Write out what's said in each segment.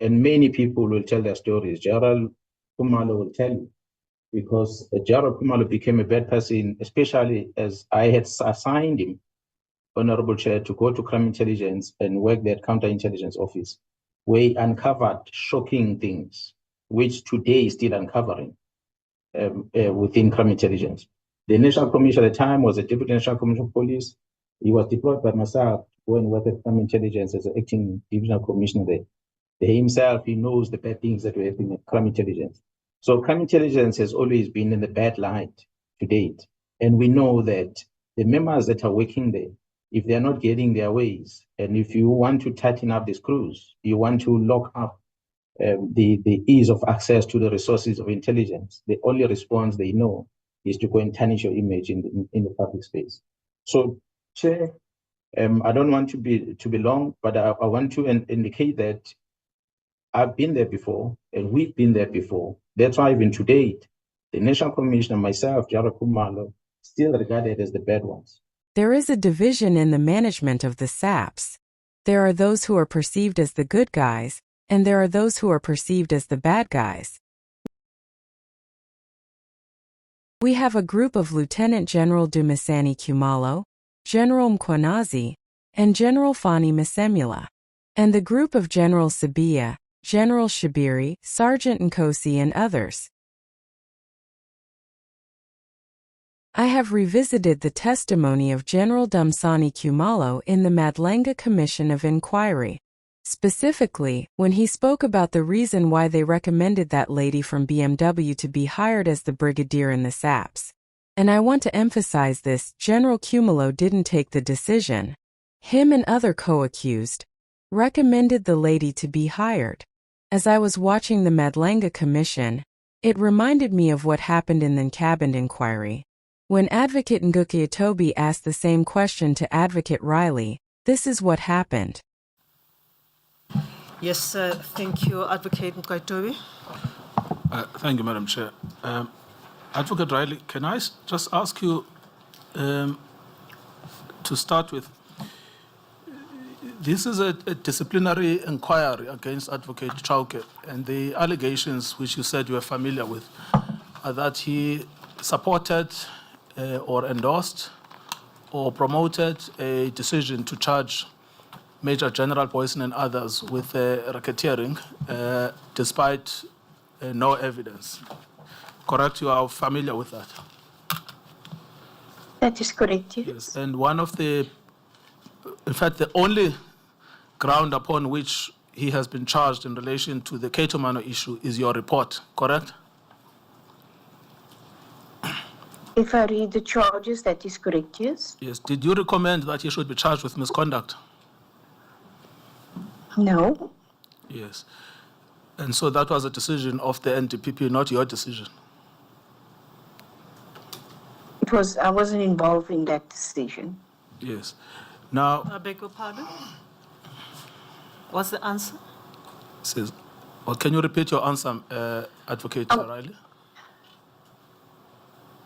And many people will tell their stories. General Khumalo will tell you, because General Khumalo became a bad person, especially as I had assigned him, Honorable Chair, to go to crime intelligence and work there at counterintelligence office, where he uncovered shocking things, which today is still uncovering within crime intelligence. The National Commissioner at the time was a Deputy National Commissioner of Police. He was deployed by myself to go and work at crime intelligence as an acting divisional commissioner there. He himself, he knows the bad things that were happening at crime intelligence. So crime intelligence has always been in the bad light to date. And we know that the members that are working there, if they're not getting their ways, and if you want to tighten up the screws, you want to lock up the ease of access to the resources of intelligence, the only response they know is to go and tarnish your image in the public space. So, Chair, I don't want to be long, but I want to indicate that I've been there before, and we've been there before. That's why even to date, the National Commissioner, myself, General Khumalo, still regarded as the bad ones. There is a division in the management of the SAPS. There are those who are perceived as the good guys, and there are those who are perceived as the bad guys. We have a group of Lieutenant General Dumisani Khumalo, General Mkhwanazi, and General Fani Masemula, and the group of General Sibiya, General Shabiri, Sergeant Nkosi, and others. I have revisited the testimony of General Dumisani Khumalo in the Madlenga Commission of Inquiry, specifically when he spoke about the reason why they recommended that lady from BMW to be hired as the brigadier in the SAPS. And I want to emphasize this: General Khumalo didn't take the decision. Him and other co-accused recommended the lady to be hired. As I was watching the Madlenga Commission, it reminded me of what happened in the cabinet inquiry. When Advocate Nguki Atobi asked the same question to Advocate Riley, this is what happened. Yes, thank you, Advocate Nguki. Thank you, Madam Chair. Advocate Riley, can I just ask you to start with, this is a disciplinary inquiry against Advocate Chauke, and the allegations which you said you are familiar with are that he supported or endorsed or promoted a decision to charge Major General Boyson and others with racketeering despite no evidence. Correct? You are familiar with that? That is correct, yes. Yes, and one of the, in fact, the only ground upon which he has been charged in relation to the Cato Mano issue is your report, correct? If I read the charges, that is correct, yes. Yes. Did you recommend that he should be charged with misconduct? No. Yes. And so that was a decision of the NDPP, not your decision. I wasn't involved in that decision. Yes. Now, I beg your pardon? What's the answer? Says, well, can you repeat your answer, Advocate Riley?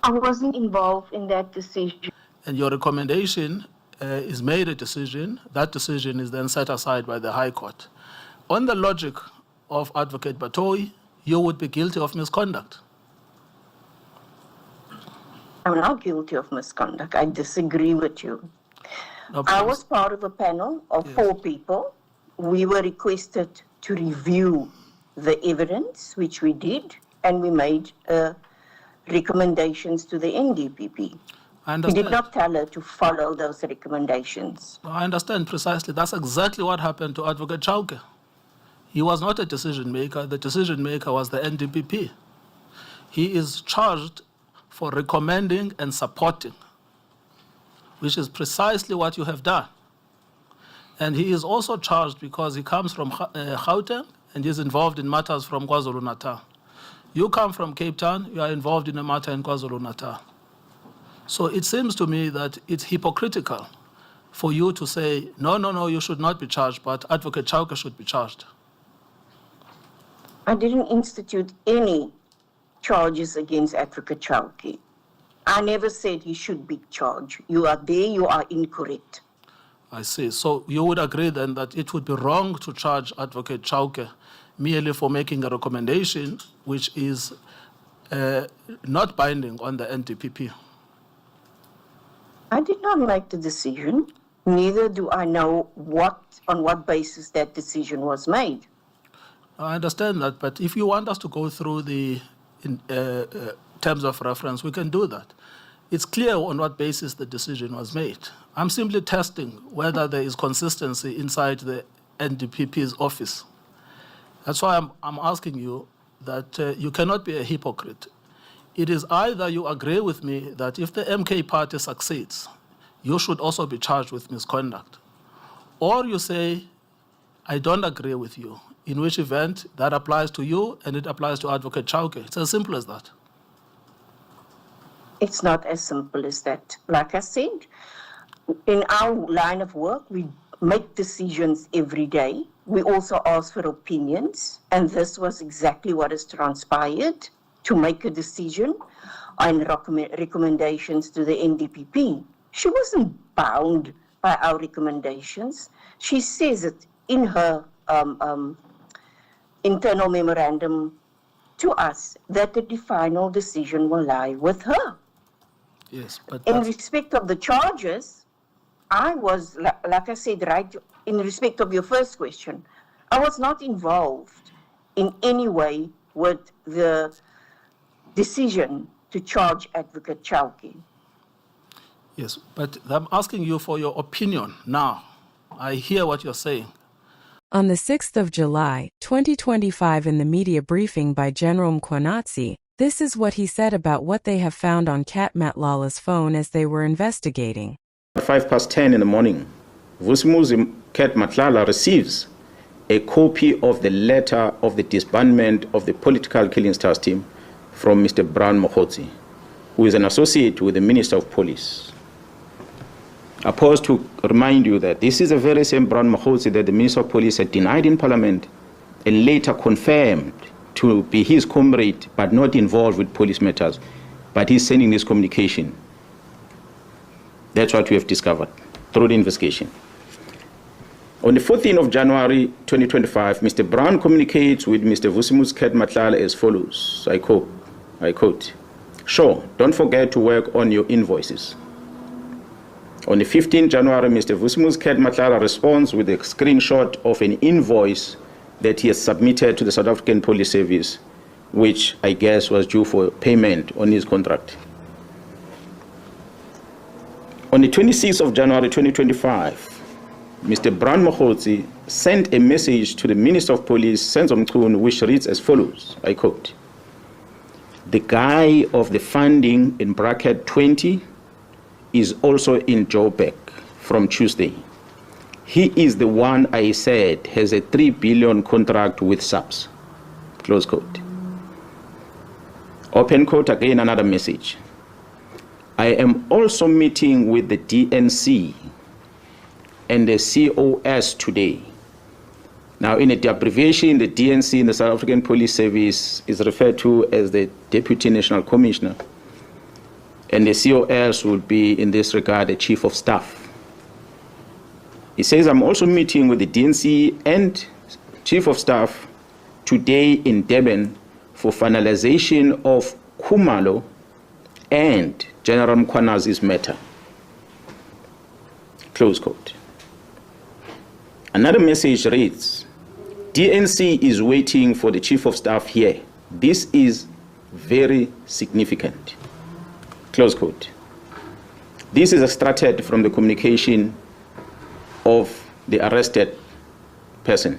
I wasn't involved in that decision. And your recommendation is made a decision. That decision is then set aside by the High Court. On the logic of Advocate Batoi, you would be guilty of misconduct. I'm not guilty of misconduct. I disagree with you. No, I was part of a panel of 4 people. We were requested to review the evidence, which we did, and we made recommendations to the NDPP. We did not tell her to follow those recommendations. I understand precisely. That's exactly what happened to Advocate Chauke. He was not a decision maker. The decision maker was the NDPP. He is charged for recommending and supporting, which is precisely what you have done. And he is also charged because he comes from Gauteng and is involved in matters from KwaZulu-Natal. You come from Cape Town, you are involved in a matter in KwaZulu-Natal. So it seems to me that it's hypocritical for you to say, no, you should not be charged, but Advocate Chauke should be charged. I didn't institute any charges against Advocate Chauke. I never said he should be charged. You are there, you are incorrect. I see. So you would agree then that it would be wrong to charge Advocate Chauke merely for making a recommendation which is not binding on the NDPP? I did not make the decision. Neither do I know on what basis that decision was made. I understand that, but if you want us to go through the terms of reference, we can do that. It's clear on what basis the decision was made. I'm simply testing whether there is consistency inside the NDPP's office. That's why I'm asking you that you cannot be a hypocrite. It is either you agree with me that if the MK party succeeds, you should also be charged with misconduct, or you say, I don't agree with you, in which event that applies to you and it applies to Advocate Chauke. It's as simple as that. It's not as simple as that. Like I said, in our line of work, we make decisions every day. We also ask for opinions, and this was exactly what has transpired, to make a decision on recommendations to the NDPP. She wasn't bound by our recommendations. She says it in her internal memorandum to us that the final decision will lie with her. Yes, but in respect of the charges, I was, like I said, right, in respect of your first question, I was not involved in any way with the decision to charge Advocate Chauke. Yes, but I'm asking you for your opinion now. I hear what you're saying. On the 6th of July, 2025, in the media briefing by General Khumalo, this is what he said about what they have found on Kat Matlala's phone as they were investigating. At 10:05 in the morning, Vusimuzi Kat Matlala receives a copy of the letter of the disbandment of the political killing stars team from Mr. Brown Mokhotsi, who is an associate with the Minister of Police. I pause to remind you that this is the very same Brown Mokhotsi that the Minister of Police had denied in Parliament and later confirmed to be his comrade but not involved with police matters. But he's sending this communication. That's what we have discovered through the investigation. On the 14th of January 2025, Mr. Brown communicates with Mr. Vusimuzi Kat Matlala as follows. I quote, "Sure, don't forget to work on your invoices." On the 15th January, Mr. Vusimuzi Kat Matlala responds with a screenshot of an invoice that he has submitted to the South African Police Service, which I guess was due for payment on his contract. On the 26th of January 2025, Mr. Brown Mokhotsi sent a message to the Minister of Police, Senzo Mchunu, which reads as follows, I quote, "The guy of the funding in bracket 20 is also in Joburg from Tuesday. He is the one I said has a 3 billion contract with SAPS." Close quote. Open quote, again another message. "I am also meeting with the DNC and the COS today." Now, in the abbreviation, the DNC in the South African Police Service is referred to as the Deputy National Commissioner, and the COS would be, in this regard, the Chief of Staff. He says, "I'm also meeting with the DNC and Chief of Staff today in Durban for finalization of Khumalo and General Khumalo's matter." Close quote. Another message reads, "DNC is waiting for the Chief of Staff here. This is very significant." Close quote. This is extracted from the communication of the arrested person.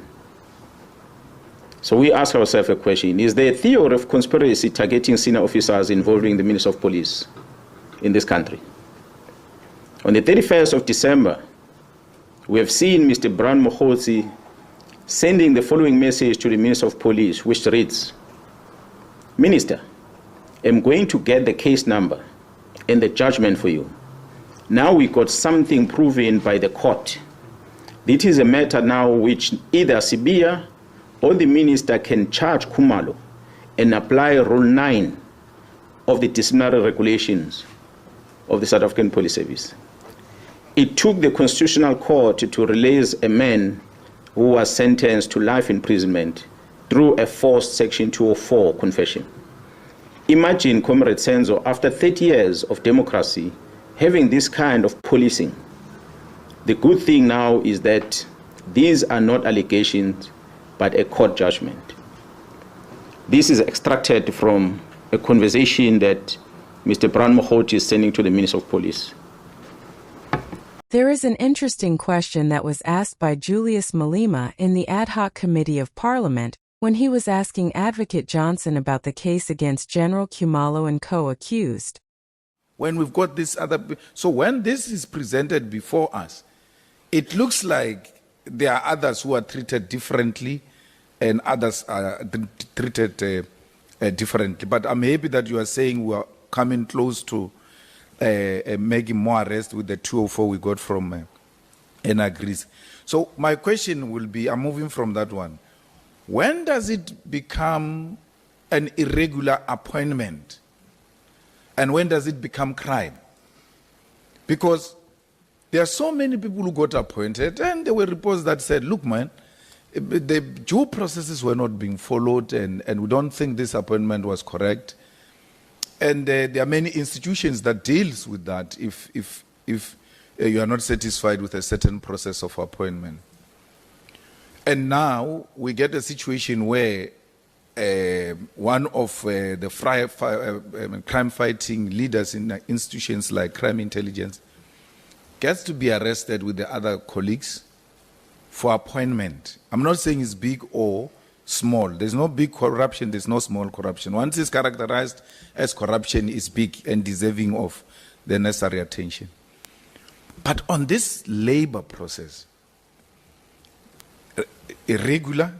So we ask ourselves a question: is there a theory of conspiracy targeting senior officers involving the Minister of Police in this country? On the 31st of December, we have seen Mr. Brown Mokhotsi sending the following message to the Minister of Police, which reads, "Minister, I'm going to get the case number and the judgment for you. Now we got something proven by the court. This is a matter now which either Sibia or the minister can charge Khumalo and apply Rule 9 of the disciplinary regulations of the South African Police Service. It took the Constitutional Court to release a man who was sentenced to life imprisonment through a forced Section 204 confession. Imagine, Comrade Senzo, after 30 years of democracy, having this kind of policing. The good thing now is that these are not allegations, but a court judgment. This is extracted from a conversation that Mr. Brown Mokhoti is sending to the Minister of Police. There is an interesting question that was asked by Julius Malema in the Ad Hoc Committee of Parliament when he was asking Advocate Johnson about the case against General Khumalo and co-accused. When we've got this other... So when this is presented before us, it looks like there are others who are treated differently and others are treated differently. But I'm happy that you are saying we are coming close to making more arrests with the 204 we got from NAGRIS. So my question will be, I'm moving from that one. When does it become an irregular appointment? And when does it become crime? Because there are so many people who got appointed, and there were reports that said, look, man, the due processes were not being followed, and we don't think this appointment was correct. And there are many institutions that deals with that if you are not satisfied with a certain process of appointment. And now we get a situation where one of the crime-fighting leaders in institutions like crime intelligence gets to be arrested with the other colleagues for appointment. I'm not saying it's big or small. There's no big corruption, there's no small corruption. Once it's characterized as corruption, it's big and deserving of the necessary attention. But on this labor process, irregular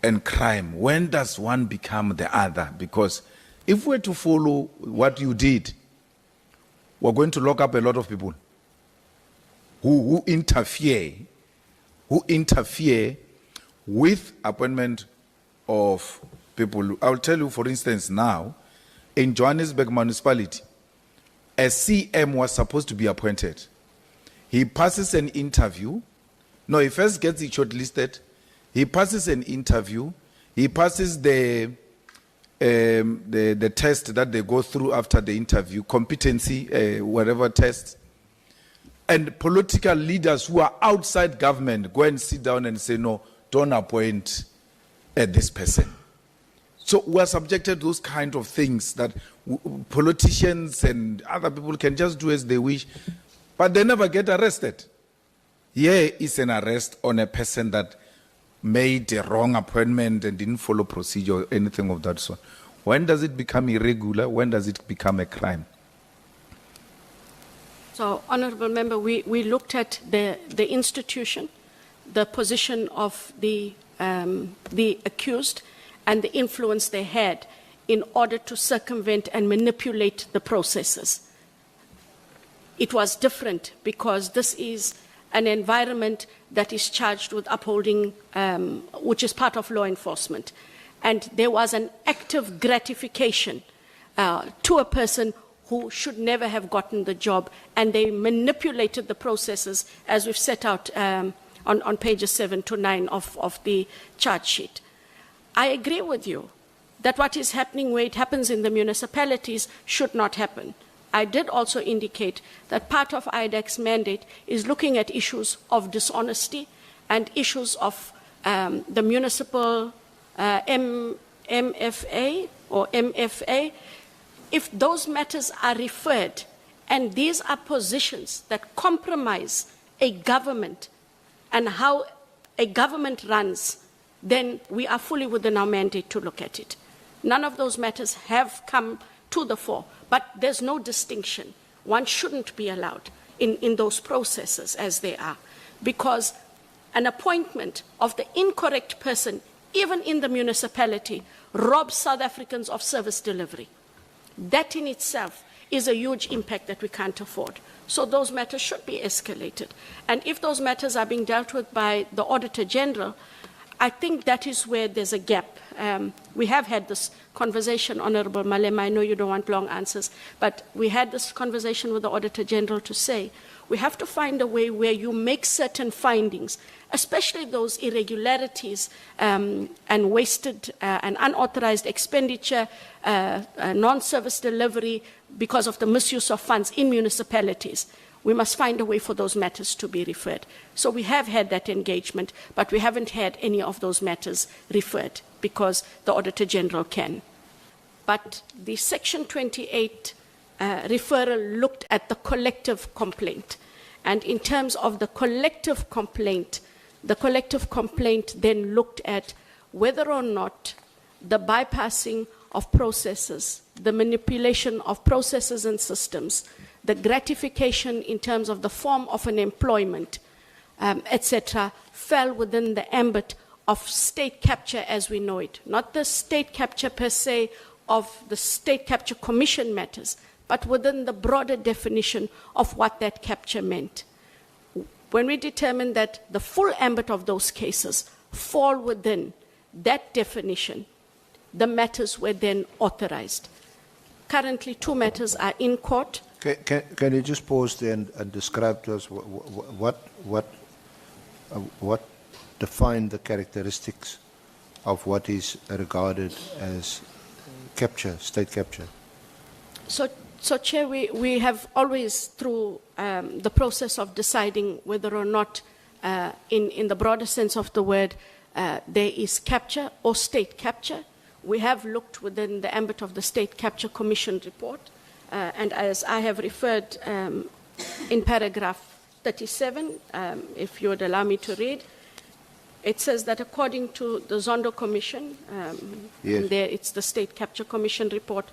and crime, when does one become the other? Because if we're to follow what you did, we're going to lock up a lot of people who interfere with appointment of people. I'll tell you, for instance, now, in Johannesburg municipality, a CM was supposed to be appointed. He passes an interview. No, he first gets it shortlisted. He passes an interview. He passes the test that they go through after the interview, competency, whatever test. And political leaders who are outside government go and sit down and say, no, don't appoint this person. So we are subjected to those kind of things that politicians and other people can just do as they wish, but they never get arrested. Here is an arrest on a person that made a wrong appointment and didn't follow procedure or anything of that sort. When does it become irregular? When does it become a crime? So, Honourable Member, we looked at the institution, the position of the accused, and the influence they had in order to circumvent and manipulate the processes. It was different because this is an environment that is charged with upholding, which is part of law enforcement. And there was an active gratification to a person who should never have gotten the job, and they manipulated the processes as we've set out on pages 7 to 9 of the charge sheet. I agree with you that what is happening where it happens in the municipalities should not happen. I did also indicate that part of IDAC's mandate is looking at issues of dishonesty and issues of the municipal MFA or MFA. If those matters are referred, and these are positions that compromise a government and how a government runs, then we are fully within our mandate to look at it. None of those matters have come to the fore, but there's no distinction. One shouldn't be allowed in those processes as they are, because an appointment of the incorrect person, even in the municipality, robs South Africans of service delivery. That in itself is a huge impact that we can't afford. So those matters should be escalated. And if those matters are being dealt with by the Auditor General, I think that is where there's a gap. We have had this conversation, Honourable Malema, I know you don't want long answers, but we had this conversation with the Auditor General to say, We have to find a way where you make certain findings, especially those irregularities and wasted and unauthorized expenditure, non-service delivery because of the misuse of funds in municipalities. We must find a way for those matters to be referred. So we have had that engagement, but we haven't had any of those matters referred because the Auditor General can. But the Section 28 referral looked at the collective complaint. And in terms of the collective complaint then looked at whether or not the bypassing of processes, the manipulation of processes and systems, the gratification in terms of the form of an employment, etc., fell within the ambit of state capture as we know it. Not the state capture per se of the State Capture Commission matters, but within the broader definition of what that capture meant. When we determined that the full ambit of those cases fall within that definition, the matters were then authorized. Currently, 2 matters are in court. Can you just pause there and describe to us what defined the characteristics of what is regarded as capture, state capture? So Chair, we have always, through the process of deciding whether or not, in the broader sense of the word, there is capture or state capture, we have looked within the ambit of the State Capture Commission report, and as I have referred in paragraph 37, if you would allow me to read, it says that according to the Zondo Commission, yes. And there it's the State Capture Commission report,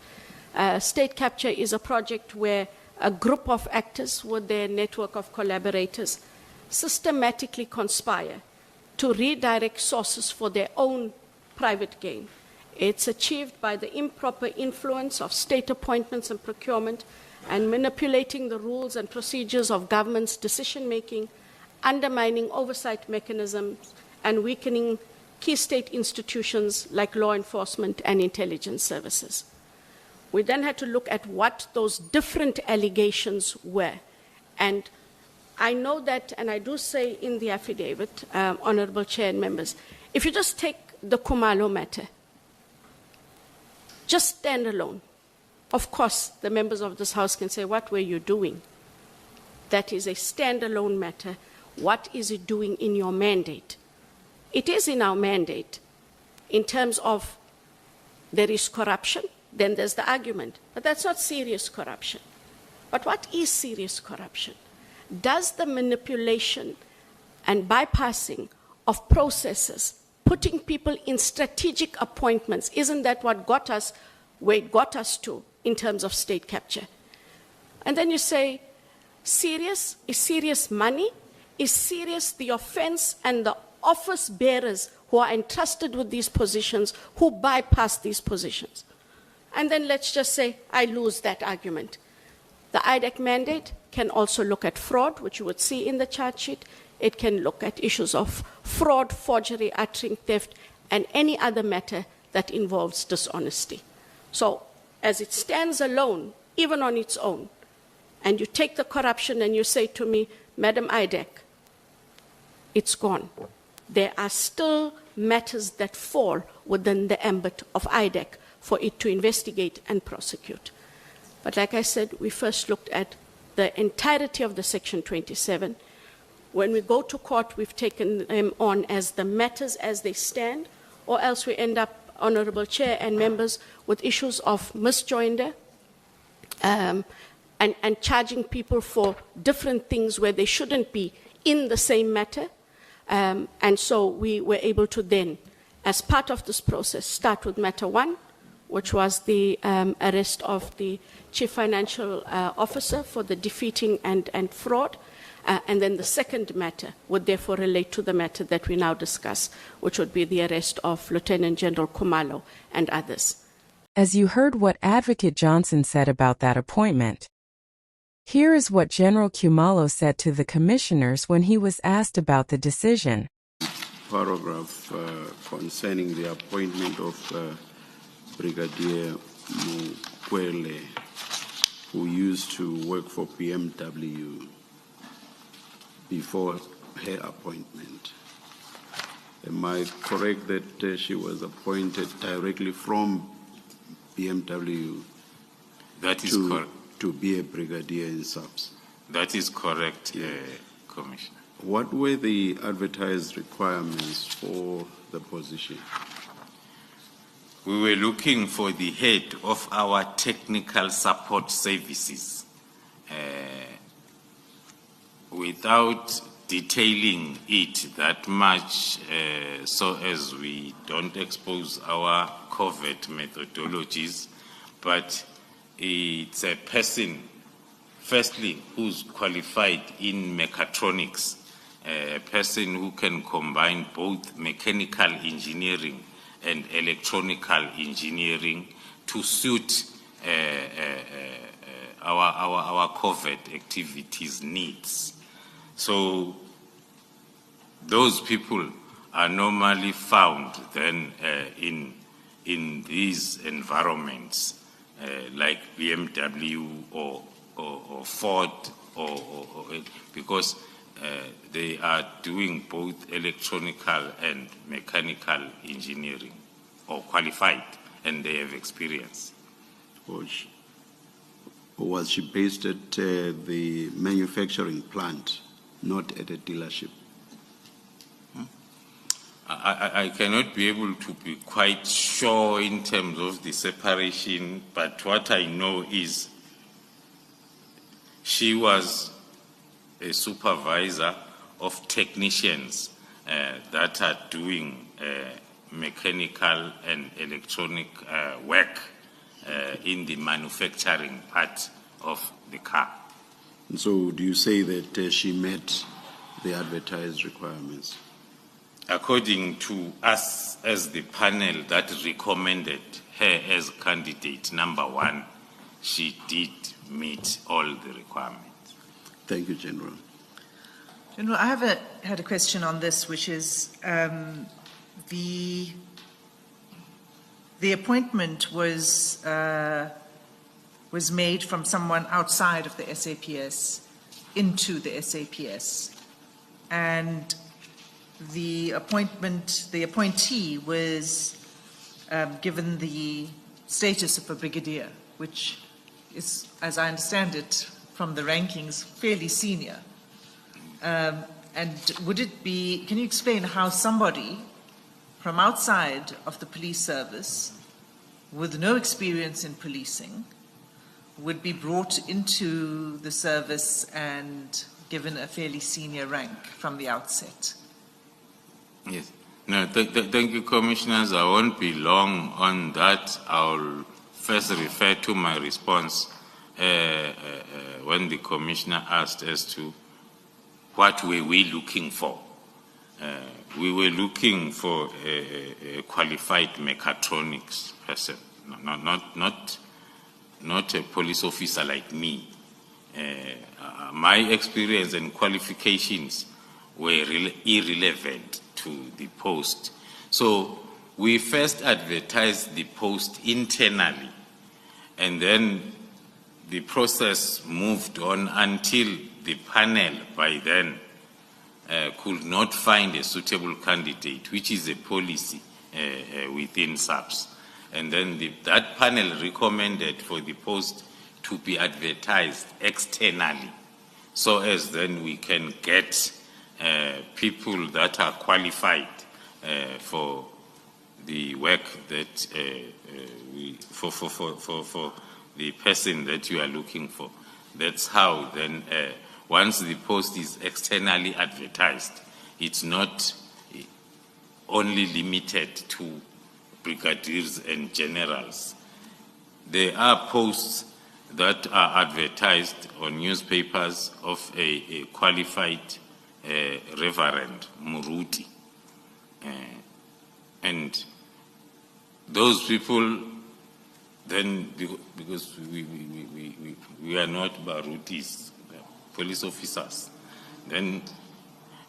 state capture is a project where a group of actors with their network of collaborators systematically conspire to redirect sources for their own private gain. It's achieved by the improper influence of state appointments and procurement and manipulating the rules and procedures of government's decision-making, undermining oversight mechanisms, and weakening key state institutions like law enforcement and intelligence services. We then had to look at what those different allegations were. And I know that, and I do say in the affidavit, Honorable Chair and members, if you just take the Khumalo matter, just stand alone. Of course, the members of this House can say, what were you doing? That is a standalone matter. What is it doing in your mandate? It is in our mandate in terms of there is corruption, then there's the argument. But that's not serious corruption. But what is serious corruption? Does the manipulation and bypassing of processes, putting people in strategic appointments, isn't that what got us where it got us to in terms of state capture? And then you say, serious? Is serious money? Is serious the offense and the office bearers who are entrusted with these positions, who bypass these positions? And then let's just say, I lose that argument. The IDAC mandate can also look at fraud, which you would see in the chart sheet. It can look at issues of fraud, forgery, uttering, theft, and any other matter that involves dishonesty. So as it stands alone, even on its own, and you take the corruption and you say to me, Madam IDAC, it's gone. There are still matters that fall within the ambit of IDAC for it to investigate and prosecute. But like I said, we first looked at the entirety of the Section 27. When we go to court, we've taken them on as the matters as they stand, or else we end up, Honorable Chair and members, with issues of misjoinder and charging people for different things where they shouldn't be in the same matter. And so we were able to then, as part of this process, start with matter 1, which was the arrest of the Chief Financial Officer for the defeating and fraud. And then the second matter would therefore relate to the matter that we now discuss, which would be the arrest of Lieutenant General Khumalo and others. As you heard what Advocate Johnson said about that appointment, here is what General Khumalo said to the commissioners when he was asked about the decision. Paragraph concerning the appointment of Brigadier Mukwele, who used to work for BMW. before her appointment. Am I correct that she was appointed directly from BMW That is correct. to be a brigadier in subs? That is correct, Commissioner. What were the advertised requirements for the position? We were looking for the head of our technical support services. Without detailing it that much, so as we don't expose our covert methodologies, but it's a person, firstly, who's qualified in mechatronics, a person who can combine both mechanical engineering and electronical engineering to suit our covert activities needs. So those people are normally found then in these environments like BMW or Ford, because they are doing both electronical and mechanical engineering, or qualified, and they have experience. Was she based at the manufacturing plant, not at a dealership? I cannot be able to be quite sure in terms of the separation, but what I know is she was a supervisor of technicians that are doing mechanical and electronic work in the manufacturing part of the car. And so do you say that she met the advertised requirements? According to us as the panel that recommended her as candidate number one, she did meet all the requirements. Thank you, General. General, I had a question on this, which is the appointment was made from someone outside of the SAPS into the SAPS, and the appointee was given the status of a brigadier, which is, as I understand it from the rankings, fairly senior. And would it be, can you explain how somebody from outside of the police service with no experience in policing would be brought into the service and given a fairly senior rank from the outset? Yes. No, thank you, Commissioners. I won't be long on that. I'll first refer to my response when the Commissioner asked as to what were we looking for. We were looking for a qualified mechatronics person, not a police officer like me. My experience and qualifications were irrelevant to the post. So we first advertised the post internally, and then the process moved on until the panel by then could not find a suitable candidate, which is a policy within SAPS. And then that panel recommended for the post to be advertised externally, so as then we can get people that are qualified for the work that for the person that you are looking for. That's how then once the post is externally advertised, it's not only limited to brigadiers and generals. There are posts that are advertised on newspapers of a qualified Reverend Muruti. And those people then, because we are not Barutis, police officers, then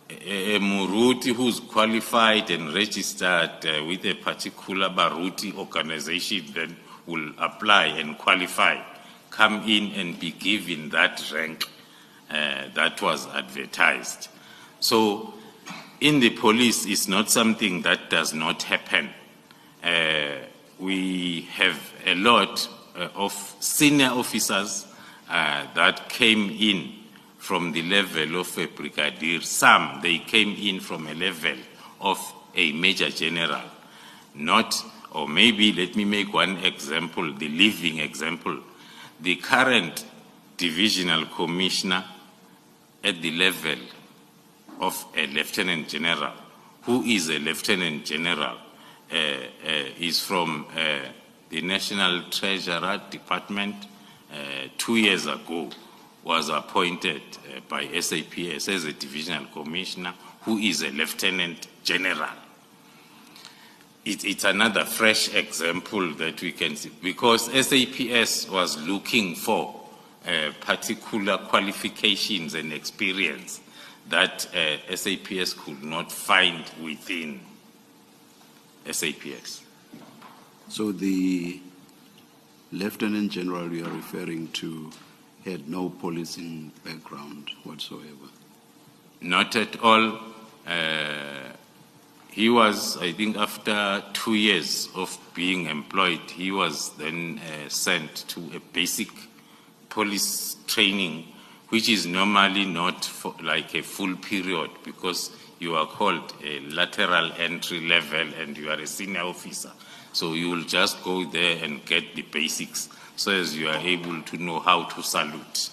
a Muruti who's qualified and registered with a particular Baruti organization then will apply and qualify, come in and be given that rank that was advertised. So in the police, it's not something that does not happen. We have a lot of senior officers that came in from the level of a brigadier. Some, they came in from a level of a major general. Not, or maybe let me make one example, the living example. The current divisional commissioner at the level of a lieutenant general, who is a lieutenant general, is from the National Treasurer Department. 2 years ago was appointed by SAPS as a divisional commissioner, who is a lieutenant general. It's another fresh example that we can see, because SAPS was looking for particular qualifications and experience that SAPS could not find within SAPS. So the Lieutenant General you are referring to had no policing background whatsoever? Not at all. He was, I think, after 2 years of being employed, he was then sent to a basic police training, which is normally not for like a full period, because you are called a lateral entry level and you are a senior officer. So you will just go there and get the basics so as you are able to know how to salute.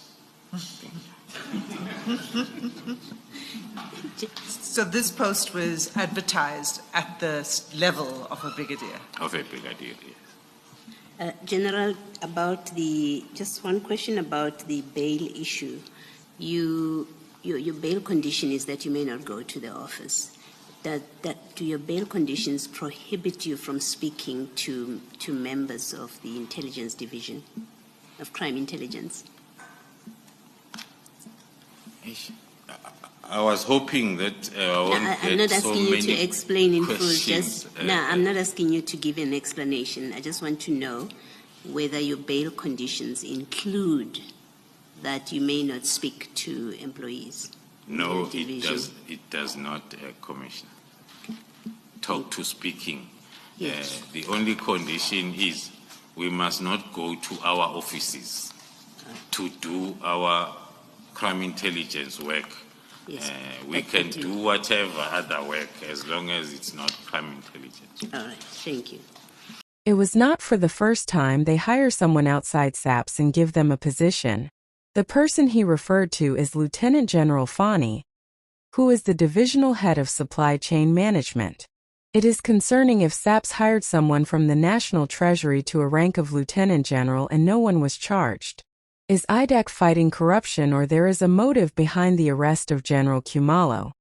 So this post was advertised at the level of a brigadier? Of a brigadier, yes. General, about just one question about the bail issue. Your bail condition is that you may not go to the office. Do your bail conditions prohibit you from speaking to members of the intelligence division, of crime intelligence? I was hoping that I'm not asking you to explain in full. I'm not asking you to give an explanation. I just want to know whether your bail conditions include that you may not speak to employees. No, it does not, Commissioner. Talk to speaking. Yes. The only condition is we must not go to our offices to do our crime intelligence work. Yes. We can do whatever other work as long as it's not crime intelligence. All right, thank you. It was not for the first time they hire someone outside SAPS and give them a position. The person he referred to is Lieutenant General Khumalo, who is the divisional head of supply chain management. It is concerning if SAPS hired someone from the National Treasury to a rank of Lieutenant General and no one was charged. Is IDAC fighting corruption, or there is a motive behind the arrest of General Khumalo?